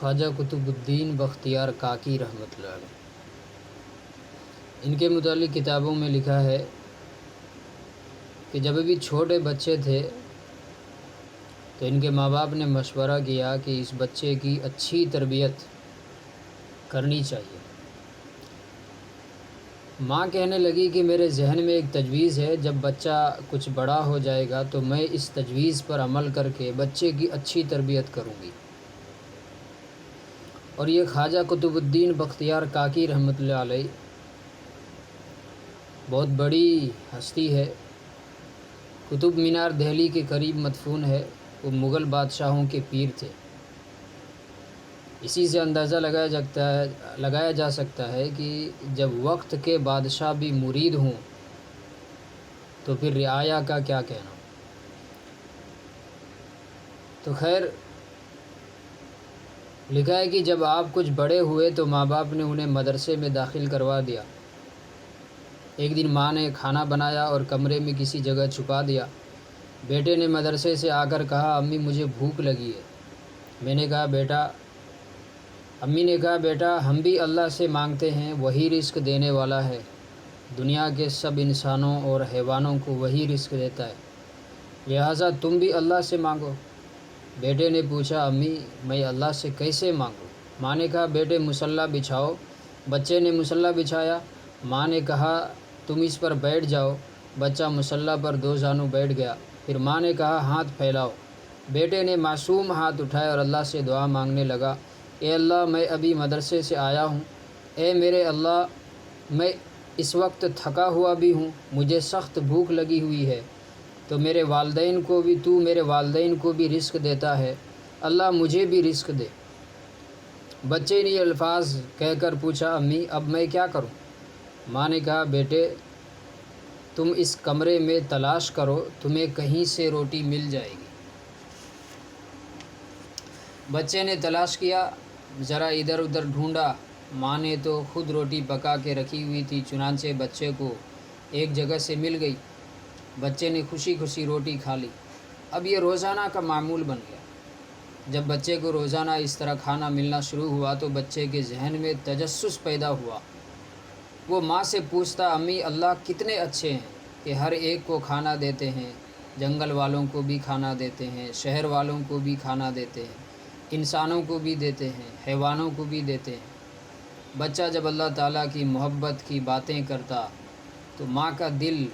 خواجہ قطب الدین بختیار کاکی رحمۃ اللہ علیہ۔ ان کے متعلق کتابوں میں لکھا ہے کہ جب ابھی چھوٹے بچے تھے تو ان کے ماں باپ نے مشورہ کیا کہ اس بچے کی اچھی تربیت کرنی چاہیے۔ ماں کہنے لگی کہ میرے ذہن میں ایک تجویز ہے، جب بچہ کچھ بڑا ہو جائے گا تو میں اس تجویز پر عمل کر کے بچے کی اچھی تربیت کروں گی۔ اور یہ خواجہ قطب الدین بختیار کاکی رحمۃ اللہ علیہ بہت بڑی ہستی ہے۔ قطب مینار دہلی کے قریب مدفون ہے۔ وہ مغل بادشاہوں کے پیر تھے۔ اسی سے اندازہ لگایا جا سکتا ہے کہ جب وقت کے بادشاہ بھی مرید ہوں تو پھر رعایا کا کیا کہنا۔ تو خیر لکھا ہے کہ جب آپ کچھ بڑے ہوئے تو ماں باپ نے انہیں مدرسے میں داخل کروا دیا۔ ایک دن ماں نے کھانا بنایا اور کمرے میں کسی جگہ چھپا دیا۔ بیٹے نے مدرسے سے آ کر کہا، امی مجھے بھوک لگی ہے۔ امی نے کہا، بیٹا ہم بھی اللہ سے مانگتے ہیں، وہی رزق دینے والا ہے۔ دنیا کے سب انسانوں اور حیوانوں کو وہی رزق دیتا ہے، لہٰذا تم بھی اللہ سے مانگو۔ بیٹے نے پوچھا، امی میں اللہ سے کیسے مانگوں؟ ماں نے کہا، بیٹے مصلی بچھاؤ۔ بچے نے مصلی بچھایا۔ ماں نے کہا، تم اس پر بیٹھ جاؤ۔ بچہ مصلی پر دو زانوں بیٹھ گیا۔ پھر ماں نے کہا، ہاتھ پھیلاؤ۔ بیٹے نے معصوم ہاتھ اٹھائے اور اللہ سے دعا مانگنے لگا، اے اللہ میں ابھی مدرسے سے آیا ہوں، اے میرے اللہ میں اس وقت تھکا ہوا بھی ہوں، مجھے سخت بھوک لگی ہوئی ہے، تو میرے والدین کو بھی رزق دیتا ہے، اللہ مجھے بھی رزق دے۔ بچے نے یہ الفاظ کہہ کر پوچھا، امی اب میں کیا کروں؟ ماں نے کہا، بیٹے تم اس کمرے میں تلاش کرو، تمہیں کہیں سے روٹی مل جائے گی۔ بچے نے تلاش کیا، ذرا ادھر ادھر ڈھونڈا، ماں نے تو خود روٹی پکا کے رکھی ہوئی تھی، چنانچہ بچے کو ایک جگہ سے مل گئی۔ بچے نے خوشی خوشی روٹی کھا لی۔ اب یہ روزانہ کا معمول بن گیا۔ جب بچے کو روزانہ اس طرح کھانا ملنا شروع ہوا تو بچے کے ذہن میں تجسس پیدا ہوا۔ وہ ماں سے پوچھتا، امی اللہ کتنے اچھے ہیں کہ ہر ایک کو کھانا دیتے ہیں، جنگل والوں کو بھی کھانا دیتے ہیں، شہر والوں کو بھی کھانا دیتے ہیں، انسانوں کو بھی دیتے ہیں، حیوانوں کو بھی دیتے ہیں۔ بچہ جب اللہ تعالیٰ کی محبت کی باتیں کرتا تو ماں کا دل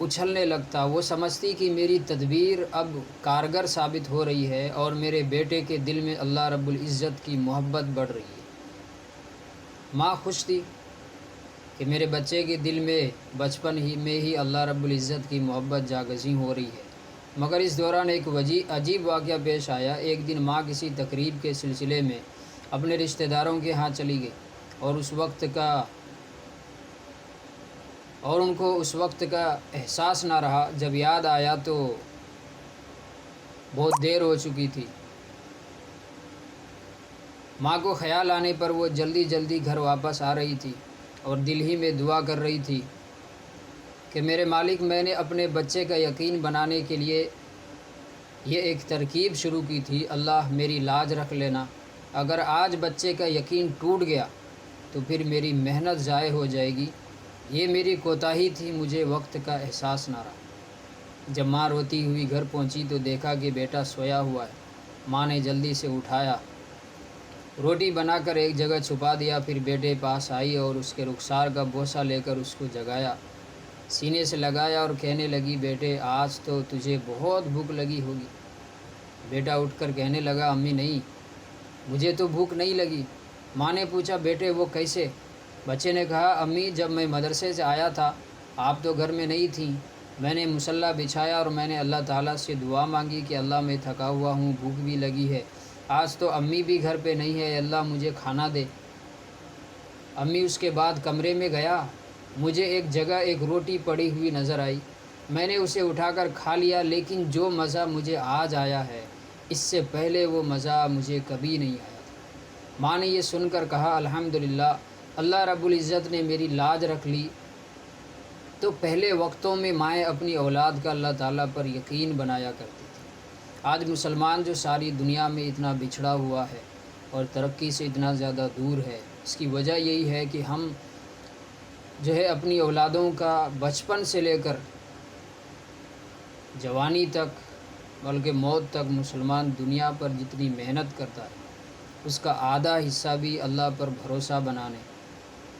اچھلنے لگتا۔ وہ سمجھتی کہ میری تدبیر اب کارگر ثابت ہو رہی ہے اور میرے بیٹے کے دل میں اللہ رب العزت کی محبت بڑھ رہی ہے۔ ماں خوش تھی کہ میرے بچے کے دل میں بچپن میں ہی اللہ رب العزت کی محبت جاگزیں ہو رہی ہے۔ مگر اس دوران ایک عجیب واقعہ پیش آیا۔ ایک دن ماں کسی تقریب کے سلسلے میں اپنے رشتہ داروں کے ہاں چلی گئی اور ان کو اس وقت کا احساس نہ رہا۔ جب یاد آیا تو بہت دیر ہو چکی تھی۔ ماں کو خیال آنے پر وہ جلدی گھر واپس آ رہی تھی اور دل ہی میں دعا کر رہی تھی کہ میرے مالک، میں نے اپنے بچے کا یقین بنانے کے لیے یہ ایک ترکیب شروع کی تھی، اللہ میری لاج رکھ لینا۔ اگر آج بچے کا یقین ٹوٹ گیا تو پھر میری محنت ضائع ہو جائے گی۔ یہ میری کوتاہی تھی، مجھے وقت کا احساس نہ رہا۔ جب ماں روتی ہوئی گھر پہنچی تو دیکھا کہ بیٹا سویا ہوا ہے۔ ماں نے جلدی سے اٹھایا، روٹی بنا کر ایک جگہ چھپا دیا، پھر بیٹے پاس آئی اور اس کے رخسار کا بوسہ لے کر اس کو جگایا، سینے سے لگایا اور کہنے لگی، بیٹے آج تو تجھے بہت بھوک لگی ہوگی۔ بیٹا اٹھ کر کہنے لگا، امی نہیں، مجھے تو بھوک نہیں لگی۔ ماں نے پوچھا، بیٹے وہ کیسے؟ بچے نے کہا، امی جب میں مدرسے سے آیا تھا آپ تو گھر میں نہیں تھیں، میں نے مصلی بچھایا اور میں نے اللہ تعالیٰ سے دعا مانگی کہ اللہ میں تھکا ہوا ہوں، بھوک بھی لگی ہے، آج تو امی بھی گھر پہ نہیں ہے، اللہ مجھے کھانا دے۔ امی اس کے بعد کمرے میں گیا، مجھے ایک جگہ ایک روٹی پڑی ہوئی نظر آئی، میں نے اسے اٹھا کر کھا لیا، لیکن جو مزہ مجھے آج آیا ہے اس سے پہلے وہ مزہ مجھے کبھی نہیں آیا تھا۔ ماں نے یہ سن کر کہا، الحمدللہ اللہ رب العزت نے میری لاج رکھ لی۔ تو پہلے وقتوں میں مائیں اپنی اولاد کا اللہ تعالیٰ پر یقین بنایا کرتی تھی آج مسلمان جو ساری دنیا میں اتنا بچھڑا ہوا ہے اور ترقی سے اتنا زیادہ دور ہے، اس کی وجہ یہی ہے کہ ہم جو ہے اپنی اولادوں کا بچپن سے لے کر جوانی تک بلکہ موت تک مسلمان دنیا پر جتنی محنت کرتا ہے اس کا آدھا حصہ بھی اللہ پر بھروسہ بنانے،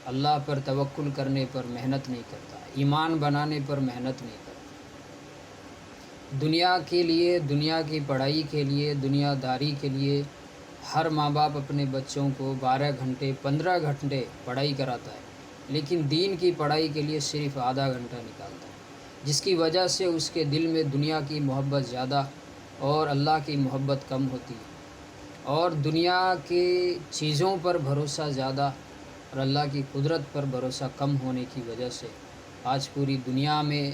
اللہ پر توکل کرنے پر محنت نہیں کرتا، ایمان بنانے پر محنت نہیں کرتا۔ دنیا کے لیے، دنیا کی پڑھائی کے لیے، دنیا داری کے لیے ہر ماں باپ اپنے بچوں کو 12 گھنٹے 15 گھنٹے پڑھائی کراتا ہے، لیکن دین کی پڑھائی کے لیے صرف آدھا گھنٹہ نکالتا ہے، جس کی وجہ سے اس کے دل میں دنیا کی محبت زیادہ اور اللہ کی محبت کم ہوتی ہے، اور دنیا کی چیزوں پر بھروسہ زیادہ اور اللہ کی قدرت پر بھروسہ کم ہونے کی وجہ سے آج پوری دنیا میں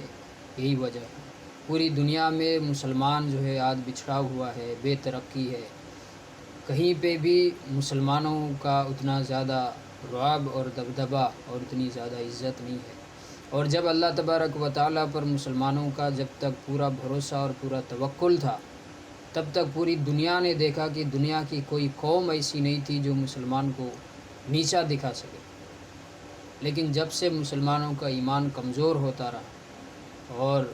یہی وجہ ہے۔ پوری دنیا میں مسلمان جو ہے آج بچھڑا ہوا ہے، بے ترقی ہے، کہیں پہ بھی مسلمانوں کا اتنا زیادہ رعب اور دبدبہ اور اتنی زیادہ عزت نہیں ہے۔ اور جب اللہ تبارک و تعالیٰ پر مسلمانوں کا جب تک پورا بھروسہ اور پورا توکل تھا، تب تک پوری دنیا نے دیکھا کہ دنیا کی کوئی قوم ایسی نہیں تھی جو مسلمان کو نیچا دکھا سکے، لیکن جب سے مسلمانوں کا ایمان کمزور ہوتا رہا اور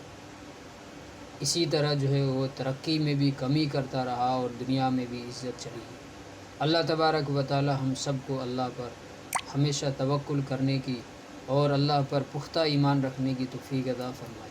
اسی طرح جو ہے وہ ترقی میں بھی کمی کرتا رہا اور دنیا میں بھی عزت چلی گئی۔ اللہ تبارک و تعالی ہم سب کو اللہ پر ہمیشہ توکل کرنے کی اور اللہ پر پختہ ایمان رکھنے کی توفیق عطا فرمائے۔